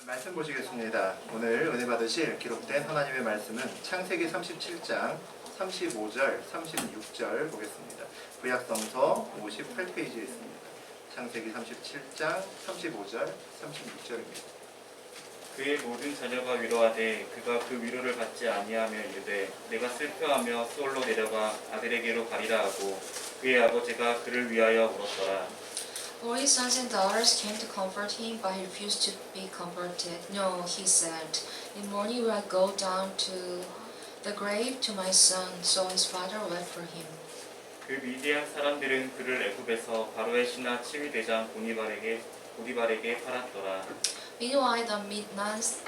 말씀 보시겠습니다. 오늘 은혜 받으실 기록된 하나님의 말씀은 창세기 37장 35절, 36절 보겠습니다. 구약성서 58페이지에 있습니다. 창세기 37장 35절, 36절입니다. 그의 모든 자녀가 위로하되 그가 그 위로를 받지 아니하며 이르되 내가 슬퍼하며 수월로 내려가 아들에게로 가리라 하고 그의 아버지가 그를 위하여 울었더라. All his sons and daughters came to comfort him, but he refused to be comforted. No, he said, in morning will I go down to the grave to my son. So his father wept for him. 그 미디안 사람들은 그를 애굽에서 바로의 신하 치위대장 보디발에게 팔았더라. Meanwhile, the Midianites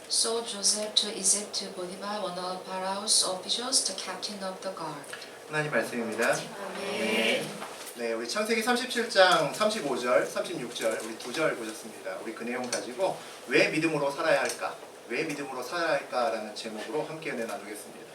sold Joseph to Egypt to Potiphar, one of Pharaoh's officials, the captain of the guard. 하나님 말씀입니다. 아멘. 네, 우리 창세기 37장 35절, 36절 우리 두 절 보셨습니다. 우리 그 내용 가지고 왜 믿음으로 살아야 할까? 왜 믿음으로 살아야 할까라는 제목으로 함께 은혜 나누겠습니다.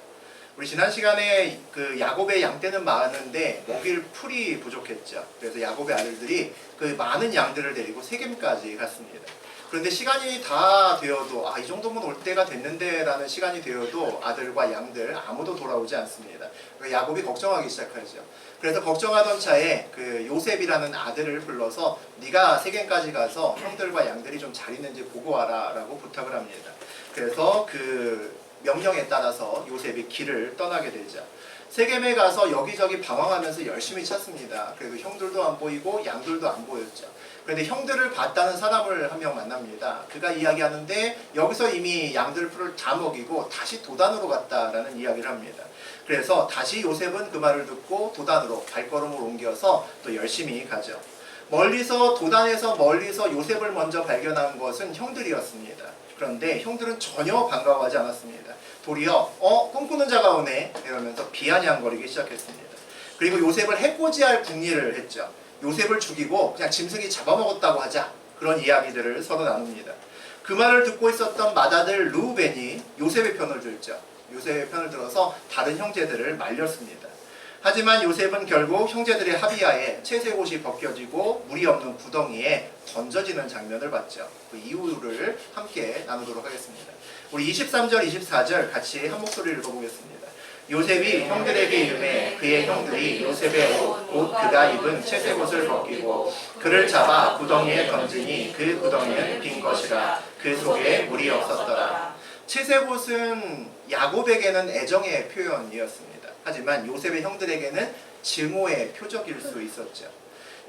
우리 지난 시간에 그 야곱의 양떼는 많은데 먹일 풀이 부족했죠. 그래서 야곱의 아들들이 그 많은 양들을 데리고 세겜까지 갔습니다. 그런데 시간이 다 되어도 이 정도면 올 때가 됐는데 라는 시간이 되어도 아들과 양들 아무도 돌아오지 않습니다. 야곱이 걱정하기 시작하죠. 그래서 걱정하던 차에 그 요셉이라는 아들을 불러서 네가 세겜까지 가서 형들과 양들이 좀 잘 있는지 보고 와라 라고 부탁을 합니다. 그래서 그 명령에 따라서 요셉이 길을 떠나게 되죠. 세겜에 가서 여기저기 방황하면서 열심히 찾습니다. 그래도 형들도 안 보이고 양들도 안 보였죠. 그런데 형들을 봤다는 사람을 한 명 만납니다. 그가 이야기하는데 여기서 이미 양들 풀을 다 먹이고 다시 도단으로 갔다라는 이야기를 합니다. 그래서 다시 요셉은 그 말을 듣고 도단으로 발걸음을 옮겨서 또 열심히 가죠. 도단에서 멀리서 요셉을 먼저 발견한 것은 형들이었습니다. 그런데 형들은 전혀 반가워하지 않았습니다. 도리어 꿈꾸는 자가 오네 이러면서 비아냥거리기 시작했습니다. 그리고 요셉을 해코지할 궁리를 했죠. 요셉을 죽이고 그냥 짐승이 잡아먹었다고 하자, 그런 이야기들을 서로 나눕니다. 그 말을 듣고 있었던 맏아들 르우벤이 요셉의 편을 들죠. 요셉의 편을 들어서 다른 형제들을 말렸습니다. 하지만 요셉은 결국 형제들의 합의하에 채색옷이 벗겨지고 물이 없는 구덩이에 던져지는 장면을 봤죠. 그 이유를 함께 나누도록 하겠습니다. 우리 23절, 24절 같이 한 목소리를 읽어보겠습니다. 요셉이 형들에게 이르매 그의 형들이 요셉의 옷 그가 입은 채색옷을 벗기고 그를 잡아 구덩이에 던지니 그 구덩이는 빈 것이라 그 속에 물이 없었더라. 채색옷은 야곱에게는 애정의 표현이었습니다. 하지만 요셉의 형들에게는 증오의 표적일 수 있었죠.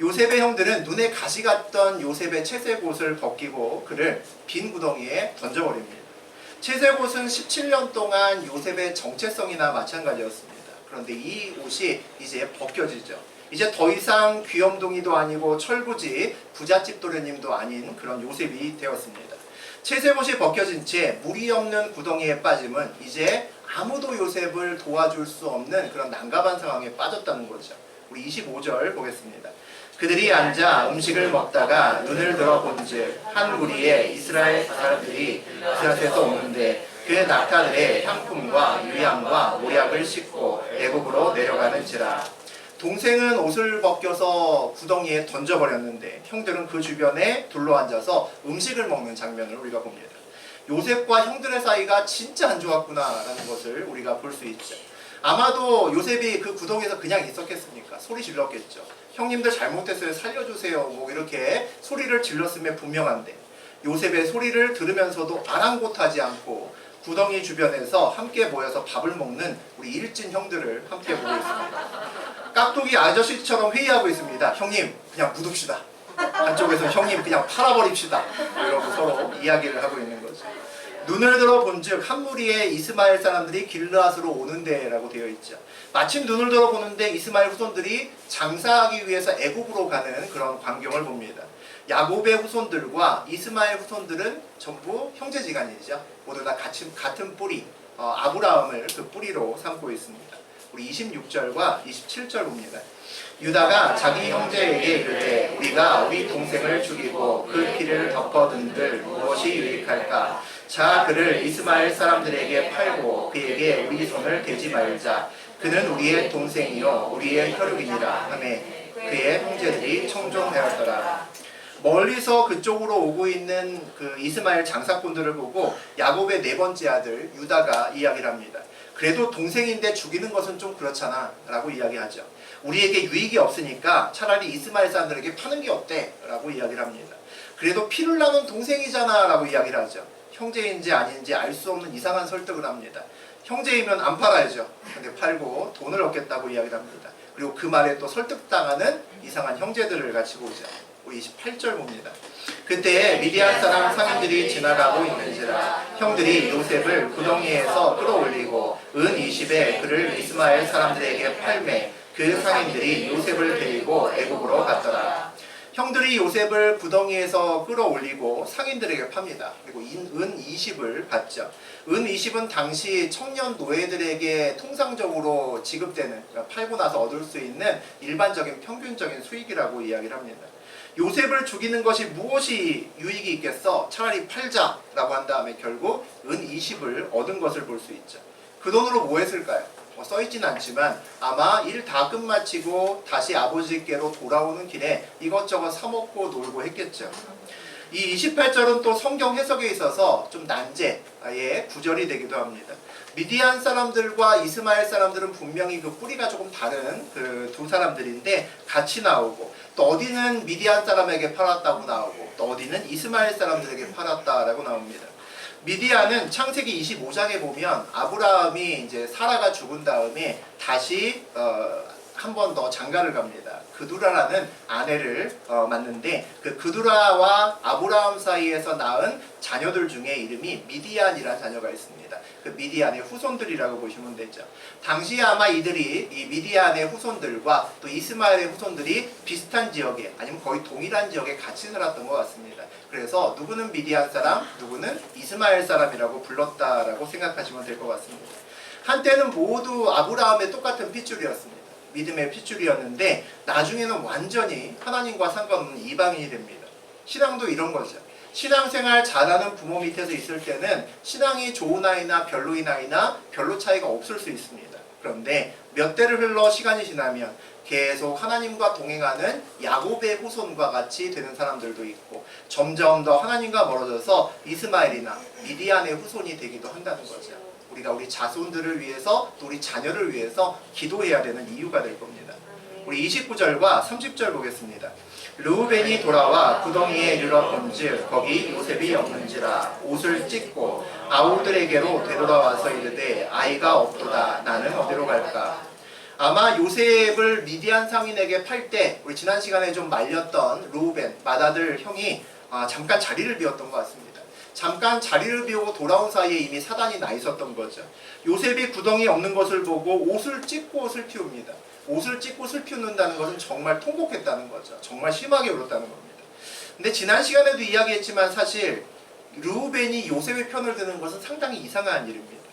요셉의 형들은 눈에 가시 같던 요셉의 채색옷을 벗기고 그를 빈 구덩이에 던져버립니다. 채색옷은 17년 동안 요셉의 정체성이나 마찬가지였습니다. 그런데 이 옷이 이제 벗겨지죠. 이제 더 이상 귀염둥이도 아니고 철부지 부잣집 도련님도 아닌 그런 요셉이 되었습니다. 채색옷이 벗겨진 채 물이 없는 구덩이에 빠짐은 이제 아무도 요셉을 도와줄 수 없는 그런 난감한 상황에 빠졌다는 거죠. 우리 25절 보겠습니다. 그들이 앉아 음식을 먹다가 눈을 들어 본즉 한 무리의 이스라엘 사람들이 그곳에서 오는데 그 낙타들의 향품과 유향과 모약을 싣고 애굽으로 내려가는지라. 동생은 옷을 벗겨서 구덩이에 던져버렸는데 형들은 그 주변에 둘러앉아서 음식을 먹는 장면을 우리가 봅니다. 요셉과 형들의 사이가 진짜 안 좋았구나라는 것을 우리가 볼 수 있죠. 아마도 요셉이 그 구덩이에서 그냥 있었겠습니까? 소리 질렀겠죠. 형님들 잘못했어요, 살려주세요, 뭐 이렇게 소리를 질렀음에 분명한데 요셉의 소리를 들으면서도 아랑곳하지 않고 구덩이 주변에서 함께 모여서 밥을 먹는 우리 일진 형들을 함께 보고 있습니다. 깍두기 아저씨처럼 회의하고 있습니다. 형님 그냥 묻읍시다. 한쪽에서 형님 그냥 팔아버립시다. 이러고 서로 이야기를 하고 있는 거죠. 눈을 들어 본즉 한 무리의 이스마엘 사람들이 길르앗으로 오는데 라고 되어 있죠. 마침 눈을 들어 보는데 이스마엘 후손들이 장사하기 위해서 애굽으로 가는 그런 광경을 봅니다. 야곱의 후손들과 이스마엘 후손들은 전부 형제지간이죠. 모두 다 같은 뿌리, 아브라함을 그 뿌리로 삼고 있습니다. 우리 26절과 27절 봅니다. 유다가 자기 형제에게 이르되 우리가 우리 동생을 죽이고 그 피를 덮어둔들 무엇이 유익할까? 자 그를 이스마엘 사람들에게 팔고 그에게 우리 손을 대지 말자. 그는 우리의 동생이요 우리의 혈육이니라 하매 그의 형제들이 청종하였더라. 멀리서 그쪽으로 오고 있는 그 이스마엘 장사꾼들을 보고 야곱의 네 번째 아들 유다가 이야기를 합니다. 그래도 동생인데 죽이는 것은 좀 그렇잖아 라고 이야기하죠. 우리에게 유익이 없으니까 차라리 이스마엘 사람들에게 파는 게 어때? 라고 이야기를 합니다. 그래도 피를 나눈 동생이잖아 라고 이야기를 하죠. 형제인지 아닌지 알 수 없는 이상한 설득을 합니다. 형제이면 안 팔아야죠. 근데 팔고 돈을 얻겠다고 이야기를 합니다. 그리고 그 말에 또 설득당하는 이상한 형제들을 같이 보죠. 우리 28절 봅니다. 그때 미디안 사람 상인들이 지나가고 있는지라 형들이 요셉을 구덩이에서 끌어올리고 은 20에 그를 이스마엘 사람들에게 팔매 그 상인들이 요셉을 데리고 애국으로 갔더라. 형들이 요셉을 구덩이에서 끌어올리고 상인들에게 팝니다. 그리고 은 20을 받죠. 은 20은 당시 청년 노예들에게 통상적으로 지급되는, 그러니까 팔고 나서 얻을 수 있는 일반적인 평균적인 수익이라고 이야기를 합니다. 요셉을 죽이는 것이 무엇이 유익이 있겠어? 차라리 팔자라고 한 다음에 결국 은 20을 얻은 것을 볼 수 있죠. 그 돈으로 뭐 했을까요? 써있진 않지만 아마 일 다 끝마치고 다시 아버지께로 돌아오는 길에 이것저것 사먹고 놀고 했겠죠. 이 28절은 또 성경 해석에 있어서 좀 난제의 구절이 되기도 합니다. 미디안 사람들과 이스마엘 사람들은 분명히 그 뿌리가 조금 다른 그 두 사람들인데 같이 나오고 또 어디는 미디안 사람에게 팔았다고 나오고 또 어디는 이스마엘 사람들에게 팔았다라고 나옵니다. 미디안은 창세기 25장에 보면 아브라함이 이제 사라가 죽은 다음에 다시 한 번 더 장가를 갑니다. 그두라라는 아내를 만는데 그 그두라와 아브라함 사이에서 낳은 자녀들 중에 이름이 미디안이라는 자녀가 있습니다. 그 미디안의 후손들이라고 보시면 되죠. 당시에 아마 이들이 이 미디안의 후손들과 또 이스마엘의 후손들이 비슷한 지역에 아니면 거의 동일한 지역에 같이 살았던 것 같습니다. 그래서 누구는 미디안 사람, 누구는 이스마엘 사람이라고 불렀다라고 생각하시면 될 것 같습니다. 한때는 모두 아브라함의 똑같은 핏줄이었습니다. 믿음의 핏줄이었는데 나중에는 완전히 하나님과 상관없는 이방인이 됩니다. 신앙도 이런 거죠. 신앙생활 잘하는 부모 밑에서 있을 때는 신앙이 좋은 아이나 별로인 아이나 별로 차이가 없을 수 있습니다. 그런데 몇 대를 흘러 시간이 지나면 계속 하나님과 동행하는 야곱의 후손과 같이 되는 사람들도 있고 점점 더 하나님과 멀어져서 이스마엘이나 미디안의 후손이 되기도 한다는 거죠. 우리가 우리 자손들을 위해서 또 우리 자녀를 위해서 기도해야 되는 이유가 될 겁니다. 우리 29절과 30절 보겠습니다. 르우벤이 돌아와 구덩이에 이르러본즉 거기 요셉이 없는지라 옷을 찢고 아우들에게로 되돌아와서 이르되 아이가 없도다 나는 어디로 갈까. 아마 요셉을 미디안 상인에게 팔 때 우리 지난 시간에 좀 말렸던 르우벤 맏아들 형이 잠깐 자리를 비웠던 것 같습니다. 잠깐 자리를 비우고 돌아온 사이에 이미 사단이 나 있었던 거죠. 요셉이 구덩이에 없는 것을 보고 옷을 찢고 옷을 피웁니다. 옷을 찢고 옷을 피운다는 것은 정말 통곡했다는 거죠. 정말 심하게 울었다는 겁니다. 근데 지난 시간에도 이야기했지만 사실 르우벤이 요셉의 편을 드는 것은 상당히 이상한 일입니다.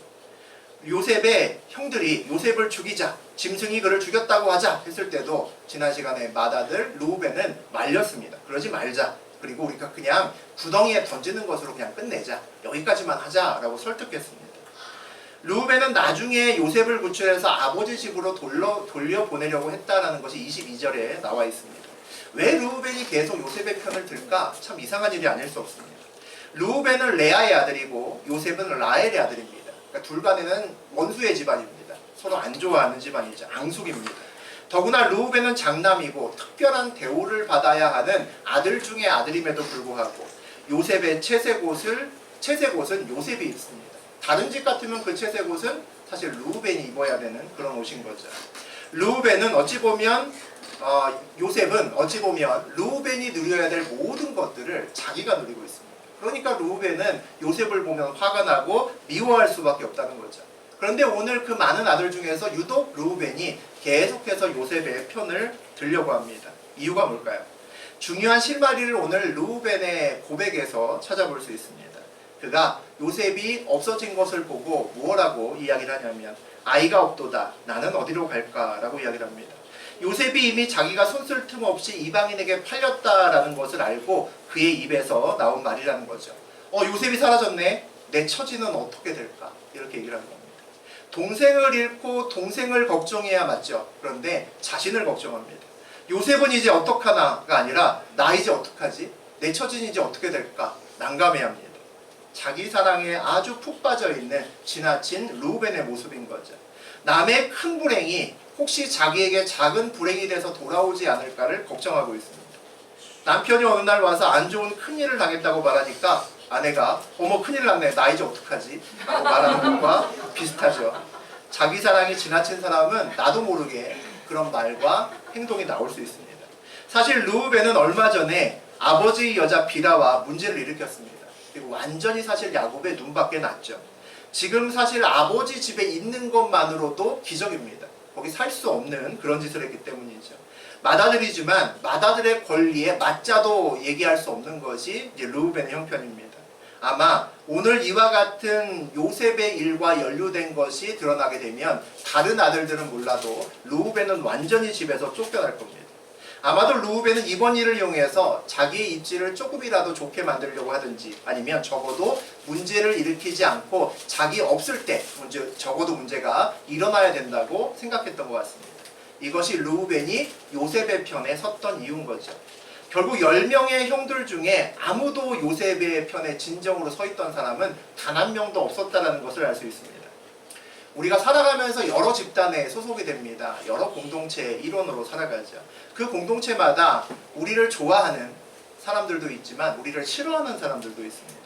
요셉의 형들이 요셉을 죽이자, 짐승이 그를 죽였다고 하자 했을 때도 지난 시간에 맏아들 르우벤은 말렸습니다. 그러지 말자. 그리고 우리가 그냥 구덩이에 던지는 것으로 그냥 끝내자. 여기까지만 하자라고 설득했습니다. 르우벤은 나중에 요셉을 구출해서 아버지 집으로 돌려보내려고 했다라는 것이 22절에 나와 있습니다. 왜 르우벤이 계속 요셉의 편을 들까? 참 이상한 일이 아닐 수 없습니다. 르우벤은 레아의 아들이고 요셉은 라헬의 아들입니다. 그러니까 둘 간에는 원수의 집안입니다. 서로 안 좋아하는 집안이죠. 앙숙입니다. 더구나 르우벤은 장남이고 특별한 대우를 받아야 하는 아들 중의 아들임에도 불구하고 요셉의 채색옷은 요셉이 입습니다. 다른 집 같으면 그 채색옷은 사실 르우벤이 입어야 되는 그런 옷인 거죠. 르우벤은 어찌 보면 요셉은 어찌 보면 르우벤이 누려야 될 모든 것들을 자기가 누리고 있습니다. 그러니까 르우벤은 요셉을 보면 화가 나고 미워할 수밖에 없다는 거죠. 그런데 오늘 그 많은 아들 중에서 유독 르우벤이 계속해서 요셉의 편을 들려고 합니다. 이유가 뭘까요? 중요한 실마리를 오늘 르우벤의 고백에서 찾아볼 수 있습니다. 그가 요셉이 없어진 것을 보고 무엇라고 이야기를 하냐면 아이가 없도다 나는 어디로 갈까 라고 이야기를 합니다. 요셉이 이미 자기가 손쓸 틈 없이 이방인에게 팔렸다라는 것을 알고 그의 입에서 나온 말이라는 거죠. 요셉이 사라졌네. 내 처지는 어떻게 될까? 이렇게 얘기를 하는 겁니다. 동생을 잃고 동생을 걱정해야 맞죠. 그런데 자신을 걱정합니다. 요셉은 이제 어떡하나가 아니라 나 이제 어떡하지? 내 처지는 이제 어떻게 될까? 난감해합니다. 자기 사랑에 아주 푹 빠져있는 지나친 루벤의 모습인 거죠. 남의 큰 불행이 혹시 자기에게 작은 불행이 돼서 돌아오지 않을까를 걱정하고 있습니다. 남편이 어느 날 와서 안 좋은 큰일을 당했다고 말하니까 아내가 어머 큰일 났네 나 이제 어떡하지? 라고 말하는 것과 비슷하죠. 자기 사랑이 지나친 사람은 나도 모르게 그런 말과 행동이 나올 수 있습니다. 사실 르우벤은 얼마 전에 아버지 여자 비라와 문제를 일으켰습니다. 그리고 완전히 사실 야곱의 눈밖에 났죠. 지금 사실 아버지 집에 있는 것만으로도 기적입니다. 거기 살 수 없는 그런 짓을 했기 때문이죠. 맏아들이지만 맏아들의 권리에 맞자도 얘기할 수 없는 것이 이제 르우벤의 형편입니다. 아마 오늘 이와 같은 요셉의 일과 연루된 것이 드러나게 되면 다른 아들들은 몰라도 르우벤은 완전히 집에서 쫓겨날 겁니다. 아마도 르우벤은 이번 일을 이용해서 자기의 입지를 조금이라도 좋게 만들려고 하든지 아니면 적어도 문제를 일으키지 않고 자기 없을 때 적어도 문제가 일어나야 된다고 생각했던 것 같습니다. 이것이 르우벤이 요셉의 편에 섰던 이유인 거죠. 결국 10명의 형들 중에 아무도 요셉의 편에 진정으로 서 있던 사람은 단 한 명도 없었다는 것을 알 수 있습니다. 우리가 살아가면서 여러 집단에 소속이 됩니다. 여러 공동체의 일원으로 살아가죠. 그 공동체마다 우리를 좋아하는 사람들도 있지만 우리를 싫어하는 사람들도 있습니다.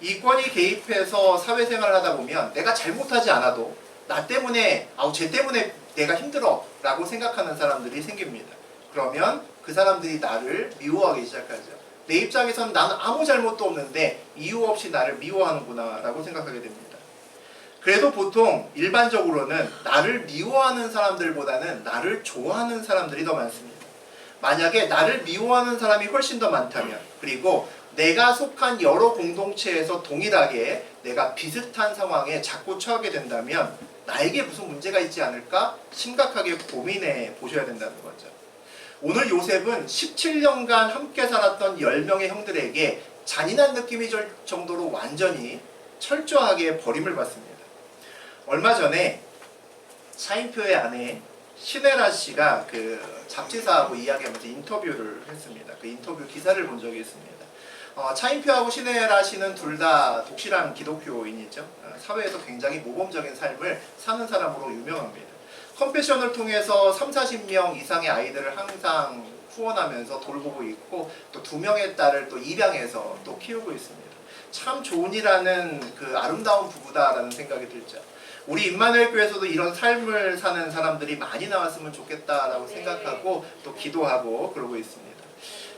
이권이 개입해서 사회생활을 하다 보면 내가 잘못하지 않아도 나 때문에 쟤 때문에 내가 힘들어 라고 생각하는 사람들이 생깁니다. 그러면 그 사람들이 나를 미워하기 시작하죠. 내 입장에선 나는 아무 잘못도 없는데 이유 없이 나를 미워하는구나 라고 생각하게 됩니다. 그래도 보통 일반적으로는 나를 미워하는 사람들보다는 나를 좋아하는 사람들이 더 많습니다. 만약에 나를 미워하는 사람이 훨씬 더 많다면 그리고 내가 속한 여러 공동체에서 동일하게 내가 비슷한 상황에 자꾸 처하게 된다면 나에게 무슨 문제가 있지 않을까 심각하게 고민해 보셔야 된다는 거죠. 오늘 요셉은 17년간 함께 살았던 10명의 형들에게 잔인한 느낌이 들 정도로 완전히 철저하게 버림을 받습니다. 얼마 전에 차인표의 아내 신혜라 씨가 그 잡지사하고 이야기하면서 인터뷰를 했습니다. 그 인터뷰 기사를 본 적이 있습니다. 차인표하고 신혜라 씨는 둘 다 독실한 기독교인이죠. 사회에서 굉장히 모범적인 삶을 사는 사람으로 유명합니다. 컴패션을 통해서 30-40명 이상의 아이들을 항상 후원하면서 돌보고 있고 또 2명의 딸을 또 입양해서 또 키우고 있습니다. 참 좋은 일하는 그 아름다운 부부다라는 생각이 들죠. 우리 임마누엘 교회에서도 이런 삶을 사는 사람들이 많이 나왔으면 좋겠다라고 생각하고 또 기도하고 그러고 있습니다.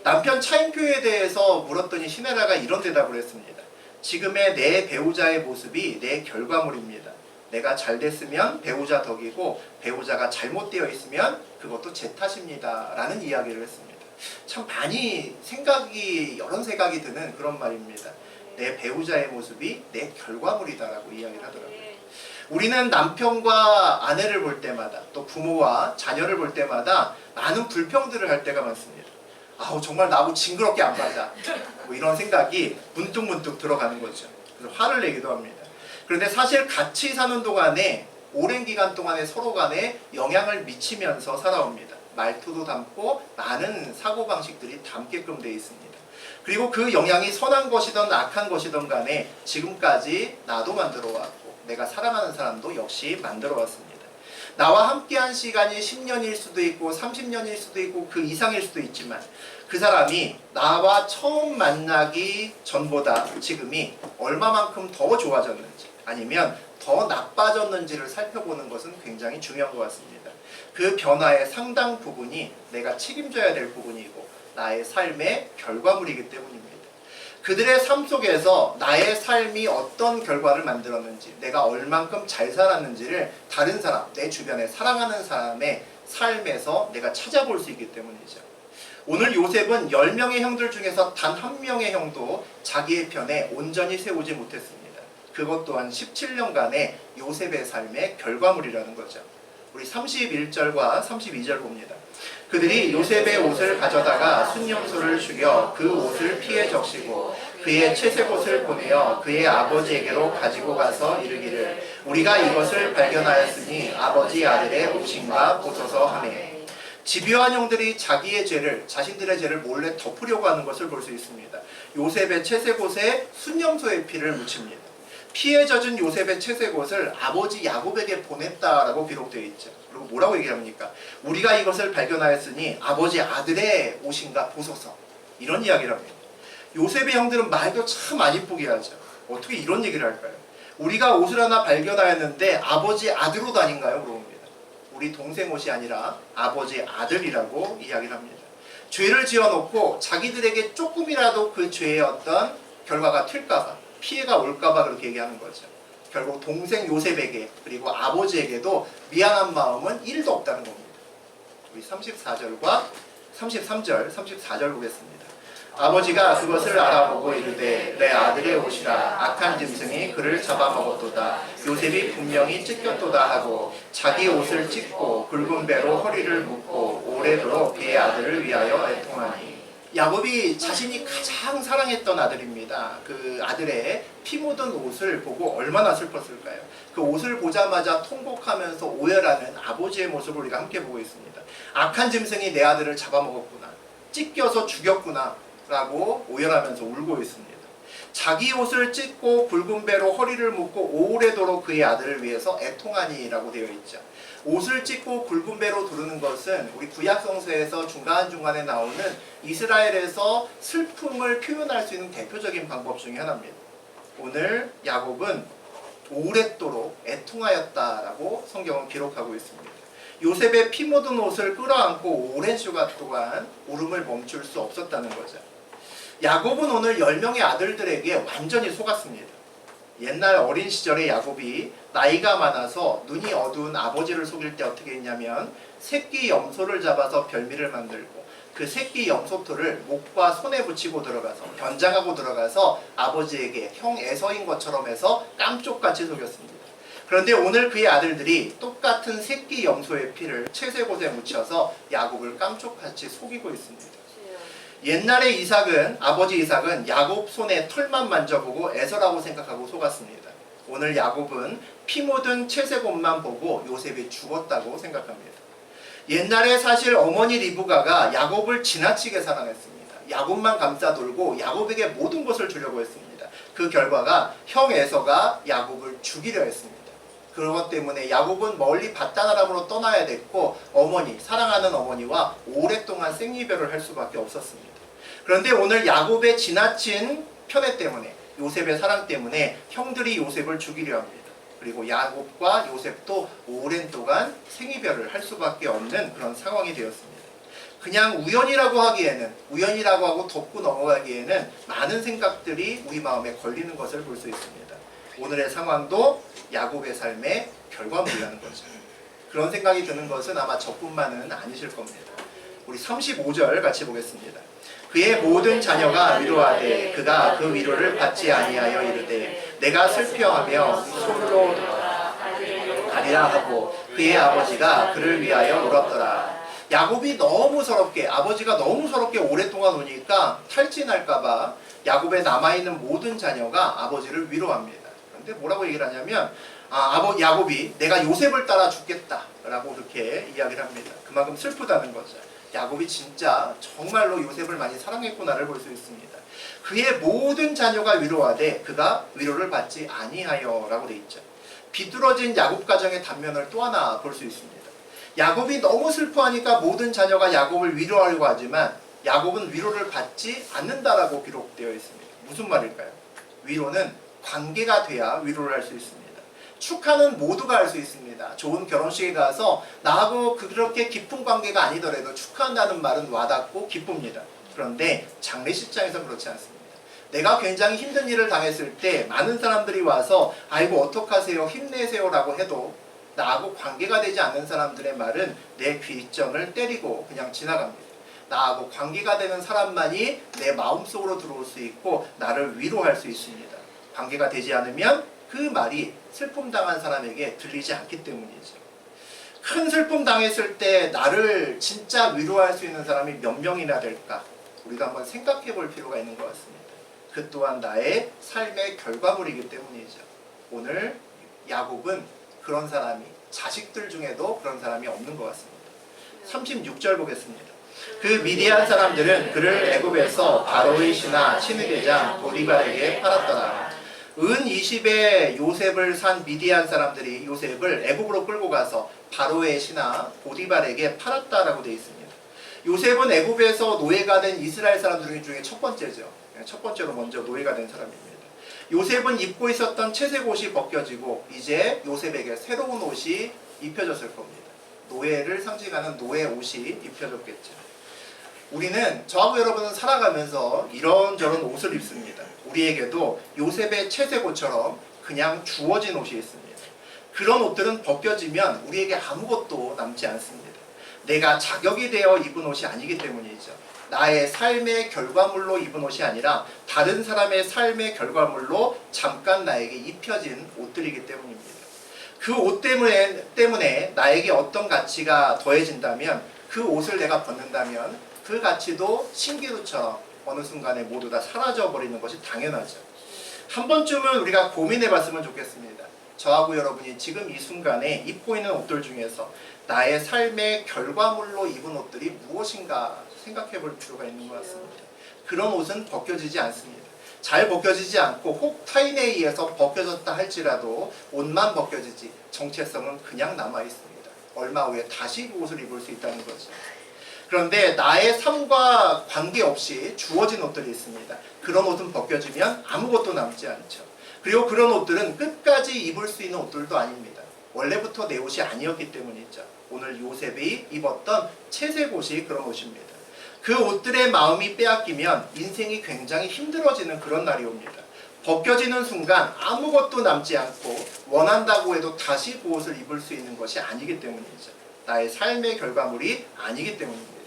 남편 차인표에 대해서 물었더니 신혜라가 이런 대답을 했습니다. 지금의 내 배우자의 모습이 내 결과물입니다. 내가 잘 됐으면 배우자 덕이고 배우자가 잘못되어 있으면 그것도 제 탓입니다. 라는 이야기를 했습니다. 참 많이 여러 생각이 드는 그런 말입니다. 내 배우자의 모습이 내 결과물이다라고 이야기를 하더라고요. 우리는 남편과 아내를 볼 때마다 또 부모와 자녀를 볼 때마다 많은 불평들을 할 때가 많습니다. 정말 나하고 징그럽게 안 맞아. 이런 생각이 문득문득 들어가는 거죠. 그래서 화를 내기도 합니다. 그런데 사실 같이 사는 동안에 오랜 기간 동안에 서로 간에 영향을 미치면서 살아옵니다. 말투도 닮고 많은 사고방식들이 닮게끔 되어 있습니다. 그리고 그 영향이 선한 것이든 악한 것이든 간에 지금까지 나도 만들어 왔고 내가 사랑하는 사람도 역시 만들어 왔습니다. 나와 함께한 시간이 10년일 수도 있고 30년일 수도 있고 그 이상일 수도 있지만 그 사람이 나와 처음 만나기 전보다 지금이 얼마만큼 더 좋아졌는지 아니면 더 나빠졌는지를 살펴보는 것은 굉장히 중요한 것 같습니다. 그 변화의 상당 부분이 내가 책임져야 될 부분이고 나의 삶의 결과물이기 때문입니다. 그들의 삶 속에서 나의 삶이 어떤 결과를 만들었는지 내가 얼만큼 잘 살았는지를 다른 사람, 내 주변에 사랑하는 사람의 삶에서 내가 찾아볼 수 있기 때문이죠. 오늘 요셉은 10명의 형들 중에서 단 한 명의 형도 자기의 편에 온전히 세우지 못했습니다. 그것 또한 17년간의 요셉의 삶의 결과물이라는 거죠. 우리 31절과 32절 봅니다. 그들이 요셉의 옷을 가져다가 순념소를 죽여 그 옷을 피에 적시고 그의 채색옷을 보내어 그의 아버지에게로 가지고 가서 이르기를 우리가 이것을 발견하였으니 아버지 아들의 옵신과 보소서 하며 집요한 형들이 자기의 죄를 자신들의 죄를 몰래 덮으려고 하는 것을 볼 수 있습니다. 요셉의 채색옷에 순염소의 피를 묻힙니다. 피에 젖은 요셉의 채색옷을 아버지 야곱에게 보냈다라고 기록되어 있죠. 그리고 뭐라고 얘기합니까? 우리가 이것을 발견하였으니 아버지 아들의 옷인가 보소서. 이런 이야기를 합니다. 요셉의 형들은 말도 참 안 이쁘게 하죠. 어떻게 이런 얘기를 할까요? 우리가 옷을 하나 발견하였는데 아버지 아들 옷 아닌가요? 물어봅니다. 우리 동생 옷이 아니라 아버지 아들이라고 이야기를 합니다. 죄를 지어놓고 자기들에게 조금이라도 그 죄의 어떤 결과가 튈까봐, 피해가 올까봐 그렇게 얘기하는 거죠. 결국 동생 요셉에게 그리고 아버지에게도 미안한 마음은 1도 없다는 겁니다. 우리 34절과 33절, 34절 보겠습니다. 아버지가 그것을 알아보고 이르되 내 아들의 옷이라 악한 짐승이 그를 잡아먹었도다. 요셉이 분명히 찢겼도다 하고 자기 옷을 찢고 굵은 배로 허리를 묶고 오래도록 그의 아들을 위하여 애통하니. 야곱이 자신이 가장 사랑했던 아들입니다. 그 아들의 피 묻은 옷을 보고 얼마나 슬펐을까요? 그 옷을 보자마자 통곡하면서 오열하는 아버지의 모습을 우리가 함께 보고 있습니다. 악한 짐승이 내 아들을 잡아먹었구나, 찢겨서 죽였구나 라고 오열하면서 울고 있습니다. 자기 옷을 찢고 굵은 배로 허리를 묶고 오래도록 그의 아들을 위해서 애통하니라고 되어 있죠. 옷을 찢고 굵은 배로 두르는 것은 우리 구약 성서에서 중간중간에 나오는 이스라엘에서 슬픔을 표현할 수 있는 대표적인 방법 중에 하나입니다. 오늘 야곱은 오랫도록 애통하였다라고 성경은 기록하고 있습니다. 요셉의 피 묻은 옷을 끌어안고 오랜 시간 동안 울음을 멈출 수 없었다는 거죠. 야곱은 오늘 10명의 아들들에게 완전히 속았습니다. 옛날 어린 시절의 야곱이 나이가 많아서 눈이 어두운 아버지를 속일 때 어떻게 했냐면 새끼 염소를 잡아서 별미를 만들고 그 새끼 염소털을 목과 손에 붙이고 들어가서 변장하고 들어가서 아버지에게 형 에서인 것처럼 해서 깜쪽같이 속였습니다. 그런데 오늘 그의 아들들이 똑같은 새끼 염소의 피를 채색옷에 묻혀서 야곱을 깜쪽같이 속이고 있습니다. 옛날에 아버지 이삭은 야곱 손에 털만 만져보고 에서라고 생각하고 속았습니다. 오늘 야곱은 피 묻은 채색옷만 보고 요셉이 죽었다고 생각합니다. 옛날에 사실 어머니 리브가가 야곱을 지나치게 사랑했습니다. 야곱만 감싸돌고 야곱에게 모든 것을 주려고 했습니다. 그 결과가 형 에서가 야곱을 죽이려 했습니다. 그것 때문에 야곱은 멀리 밧단아람으로 떠나야 됐고 사랑하는 어머니와 오랫동안 생이별을 할 수밖에 없었습니다. 그런데 오늘 야곱의 지나친 편애 때문에 요셉의 사랑 때문에 형들이 요셉을 죽이려 합니다. 그리고 야곱과 요셉도 오랜 동안 생이별을 할 수밖에 없는 그런 상황이 되었습니다. 그냥 우연이라고 하고 덮고 넘어가기에는 많은 생각들이 우리 마음에 걸리는 것을 볼 수 있습니다. 오늘의 상황도 야곱의 삶의 결과물이라는 거죠. 그런 생각이 드는 것은 아마 저뿐만은 아니실 겁니다. 우리 35절 같이 보겠습니다. 그의 모든 자녀가 위로하되 그가 그 위로를 받지 아니하여 이르되 내가 슬퍼하며 솔로 가리라 하고 그의 아버지가 그를 위하여 울었더라. 야곱이 아버지가 너무 서럽게 오랫동안 우니까 탈진할까봐 야곱에 남아있는 모든 자녀가 아버지를 위로합니다. 그런데 뭐라고 얘기를 하냐면 야곱이 내가 요셉을 따라 죽겠다라고 그렇게 이야기를 합니다. 그만큼 슬프다는 거죠. 야곱이 진짜 정말로 요셉을 많이 사랑했구나를 볼 수 있습니다. 그의 모든 자녀가 위로하되 그가 위로를 받지 아니하여 라고 되어 있죠. 비뚤어진 야곱 가정의 단면을 또 하나 볼 수 있습니다. 야곱이 너무 슬퍼하니까 모든 자녀가 야곱을 위로하려고 하지만 야곱은 위로를 받지 않는다라고 기록되어 있습니다. 무슨 말일까요? 위로는 관계가 돼야 위로를 할 수 있습니다. 축하는 모두가 할 수 있습니다. 좋은 결혼식에 가서 나하고 그렇게 깊은 관계가 아니더라도 축하한다는 말은 와닿고 기쁩니다. 그런데 장례식장에서 그렇지 않습니다. 내가 굉장히 힘든 일을 당했을 때 많은 사람들이 와서 아이고 어떡하세요 힘내세요 라고 해도 나하고 관계가 되지 않는 사람들의 말은 내 귓정을 때리고 그냥 지나갑니다. 나하고 관계가 되는 사람만이 내 마음속으로 들어올 수 있고 나를 위로할 수 있습니다. 관계가 되지 않으면 그 말이 슬픔 당한 사람에게 들리지 않기 때문이죠. 큰 슬픔 당했을 때 나를 진짜 위로할 수 있는 사람이 몇 명이나 될까? 우리가 한번 생각해 볼 필요가 있는 것 같습니다. 그 또한 나의 삶의 결과물이기 때문이죠. 오늘 야곱은 그런 사람이 자식들 중에도 그런 사람이 없는 것 같습니다. 36절 보겠습니다. 그 미디안 사람들은 그를 애굽에서 바로의 신하 친위대장 보디발에게 팔았더라. 은 20에 요셉을 산 미디안 사람들이 요셉을 애굽으로 끌고 가서 바로의 신하 보디발에게 팔았다라고 되어 있습니다. 요셉은 애굽에서 노예가 된 이스라엘 사람들 중에 첫 번째죠. 첫 번째로 먼저 노예가 된 사람입니다. 요셉은 입고 있었던 채색 옷이 벗겨지고 이제 요셉에게 새로운 옷이 입혀졌을 겁니다. 노예를 상징하는 노예 옷이 입혀졌겠죠. 우리는, 저하고 여러분은 살아가면서 이런저런 옷을 입습니다. 우리에게도 요셉의 채색 옷처럼 그냥 주어진 옷이 있습니다. 그런 옷들은 벗겨지면 우리에게 아무것도 남지 않습니다. 내가 자격이 되어 입은 옷이 아니기 때문이죠. 나의 삶의 결과물로 입은 옷이 아니라 다른 사람의 삶의 결과물로 잠깐 나에게 입혀진 옷들이기 때문입니다. 그 옷 때문에 나에게 어떤 가치가 더해진다면, 그 옷을 내가 벗는다면 그 가치도 신기루처럼 어느 순간에 모두 다 사라져버리는 것이 당연하죠. 한 번쯤은 우리가 고민해봤으면 좋겠습니다. 저하고 여러분이 지금 이 순간에 입고 있는 옷들 중에서 나의 삶의 결과물로 입은 옷들이 무엇인가 생각해 볼 필요가 있는 것 같습니다. 그런 옷은 벗겨지지 않습니다. 잘 벗겨지지 않고 혹 타인에 의해서 벗겨졌다 할지라도 옷만 벗겨지지 정체성은 그냥 남아 있습니다. 얼마 후에 다시 그 옷을 입을 수 있다는 거죠. 그런데 나의 삶과 관계없이 주어진 옷들이 있습니다. 그런 옷은 벗겨지면 아무것도 남지 않죠. 그리고 그런 옷들은 끝까지 입을 수 있는 옷들도 아닙니다. 원래부터 내 옷이 아니었기 때문이죠. 오늘 요셉이 입었던 채색 옷이 그런 옷입니다. 그 옷들의 마음이 빼앗기면 인생이 굉장히 힘들어지는 그런 날이 옵니다. 벗겨지는 순간 아무것도 남지 않고 원한다고 해도 다시 그 옷을 입을 수 있는 것이 아니기 때문이죠. 나의 삶의 결과물이 아니기 때문입니다.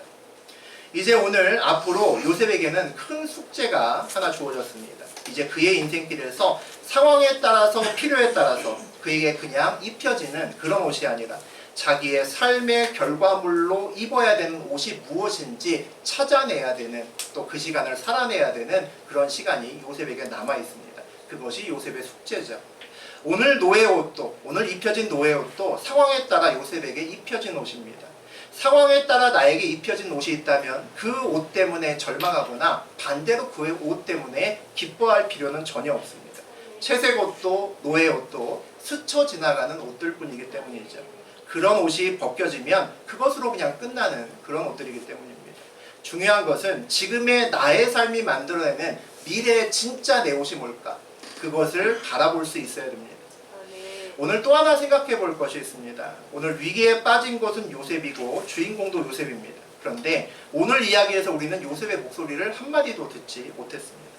이제 오늘 앞으로 요셉에게는 큰 숙제가 하나 주어졌습니다. 이제 그의 인생길에서 상황에 따라서 필요에 따라서 그에게 그냥 입혀지는 그런 옷이 아니라 자기의 삶의 결과물로 입어야 되는 옷이 무엇인지 찾아내야 되는, 또 그 시간을 살아내야 되는 그런 시간이 요셉에게 남아 있습니다. 그것이 요셉의 숙제죠. 오늘 노예 옷도, 오늘 입혀진 노예 옷도 상황에 따라 요셉에게 입혀진 옷입니다. 상황에 따라 나에게 입혀진 옷이 있다면 그 옷 때문에 절망하거나 반대로 그 옷 때문에 기뻐할 필요는 전혀 없습니다. 채색 옷도 노예 옷도 스쳐 지나가는 옷들 뿐이기 때문이죠. 그런 옷이 벗겨지면 그것으로 그냥 끝나는 그런 옷들이기 때문입니다. 중요한 것은 지금의 나의 삶이 만들어내는 미래의 진짜 내 옷이 뭘까? 그것을 바라볼 수 있어야 됩니다. 오늘 또 하나 생각해 볼 것이 있습니다. 오늘 위기에 빠진 것은 요셉이고 주인공도 요셉입니다. 그런데 오늘 이야기에서 우리는 요셉의 목소리를 한마디도 듣지 못했습니다.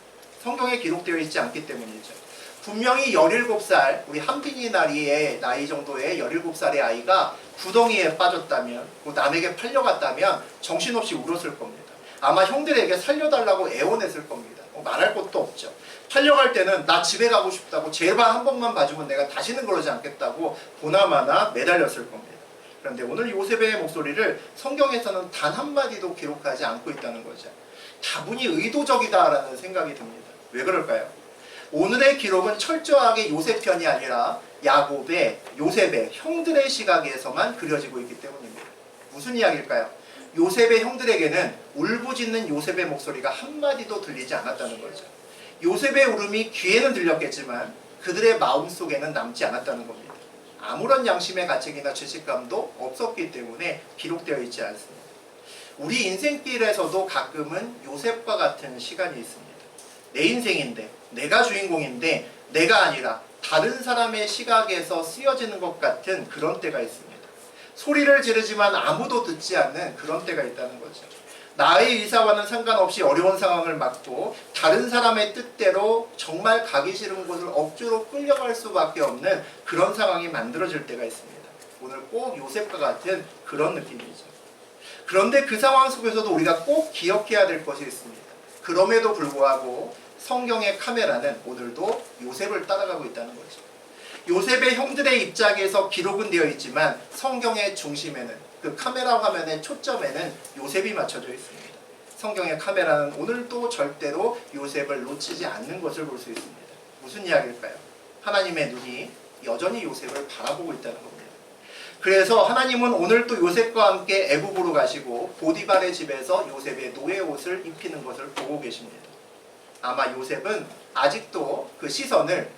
성경에 기록되어 있지 않기 때문이죠. 분명히 17살, 우리 한빈이 나이 정도의 17살의 아이가 구덩이에 빠졌다면, 남에게 팔려갔다면 정신없이 울었을 겁니다. 아마 형들에게 살려달라고 애원했을 겁니다. 말할 것도 없죠. 팔려갈 때는 나 집에 가고 싶다고, 제발 한 번만 봐주면 내가 다시는 그러지 않겠다고 보나마나 매달렸을 겁니다. 그런데 오늘 요셉의 목소리를 성경에서는 단 한마디도 기록하지 않고 있다는 거죠. 다분히 의도적이다라는 생각이 듭니다. 왜 그럴까요? 오늘의 기록은 철저하게 요셉 편이 아니라 요셉의 형들의 시각에서만 그려지고 있기 때문입니다. 무슨 이야기일까요? 요셉의 형들에게는 울부짖는 요셉의 목소리가 한마디도 들리지 않았다는 거죠. 요셉의 울음이 귀에는 들렸겠지만 그들의 마음속에는 남지 않았다는 겁니다. 아무런 양심의 가책이나 죄책감도 없었기 때문에 기록되어 있지 않습니다. 우리 인생길에서도 가끔은 요셉과 같은 시간이 있습니다. 내 인생인데, 내가 주인공인데 내가 아니라 다른 사람의 시각에서 쓰여지는 것 같은 그런 때가 있습니다. 소리를 지르지만 아무도 듣지 않는 그런 때가 있다는 거죠. 나의 의사와는 상관없이 어려운 상황을 맞고 다른 사람의 뜻대로 정말 가기 싫은 곳을 억지로 끌려갈 수밖에 없는 그런 상황이 만들어질 때가 있습니다. 오늘 꼭 요셉과 같은 그런 느낌이죠. 그런데 그 상황 속에서도 우리가 꼭 기억해야 될 것이 있습니다. 그럼에도 불구하고 성경의 카메라는 오늘도 요셉을 따라가고 있다는 거죠. 요셉의 형들의 입장에서 기록은 되어 있지만 성경의 중심에는, 그 카메라 화면의 초점에는 요셉이 맞춰져 있습니다. 성경의 카메라는 오늘도 절대로 요셉을 놓치지 않는 것을 볼 수 있습니다. 무슨 이야기일까요? 하나님의 눈이 여전히 요셉을 바라보고 있다는 겁니다. 그래서 하나님은 오늘 또 요셉과 함께 애굽으로 가시고 보디발의 집에서 요셉의 노예 옷을 입히는 것을 보고 계십니다. 아마 요셉은 아직도 그 시선을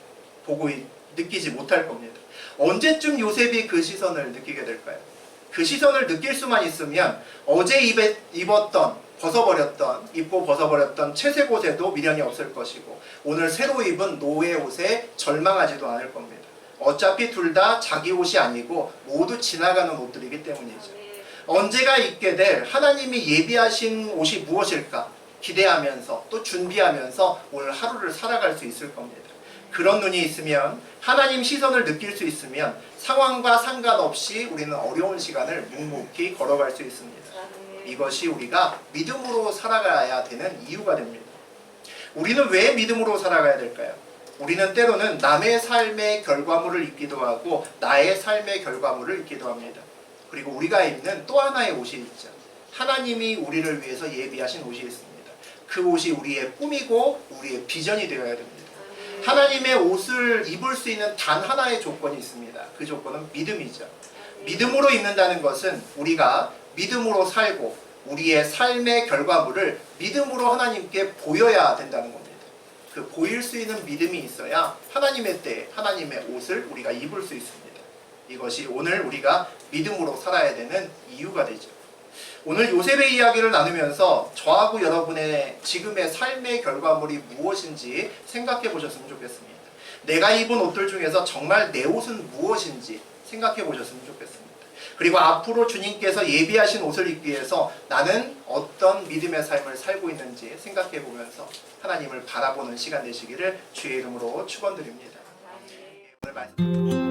보고 느끼지 못할 겁니다. 언제쯤 요셉이 그 시선을 느끼게 될까요? 그 시선을 느낄 수만 있으면 어제 입고 벗어버렸던 채색 옷에도 미련이 없을 것이고 오늘 새로 입은 노예 옷에 절망하지도 않을 겁니다. 어차피 둘 다 자기 옷이 아니고 모두 지나가는 옷들이기 때문이죠. 언제가 입게 될 하나님이 예비하신 옷이 무엇일까 기대하면서 또 준비하면서 오늘 하루를 살아갈 수 있을 겁니다. 그런 눈이 있으면 하나님 시선을 느낄 수 있으면 상황과 상관없이 우리는 어려운 시간을 묵묵히 걸어갈 수 있습니다. 이것이 우리가 믿음으로 살아가야 되는 이유가 됩니다. 우리는 왜 믿음으로 살아가야 될까요? 우리는 때로는 남의 삶의 결과물을 입기도 하고 나의 삶의 결과물을 입기도 합니다. 그리고 우리가 입는 또 하나의 옷이 있죠. 하나님이 우리를 위해서 예비하신 옷이 있습니다. 그 옷이 우리의 꿈이고 우리의 비전이 되어야 됩니다. 하나님의 옷을 입을 수 있는 단 하나의 조건이 있습니다. 그 조건은 믿음이죠. 믿음으로 입는다는 것은 우리가 믿음으로 살고 우리의 삶의 결과물을 믿음으로 하나님께 보여야 된다는 겁니다. 그 보일 수 있는 믿음이 있어야 하나님의 때에 하나님의 옷을 우리가 입을 수 있습니다. 이것이 오늘 우리가 믿음으로 살아야 되는 이유가 되죠. 오늘 요셉의 이야기를 나누면서 저하고 여러분의 지금의 삶의 결과물이 무엇인지 생각해 보셨으면 좋겠습니다. 내가 입은 옷들 중에서 정말 내 옷은 무엇인지 생각해 보셨으면 좋겠습니다. 그리고 앞으로 주님께서 예비하신 옷을 입기 위해서 나는 어떤 믿음의 삶을 살고 있는지 생각해 보면서 하나님을 바라보는 시간 되시기를 주의 이름으로 축원드립니다. 오늘 말씀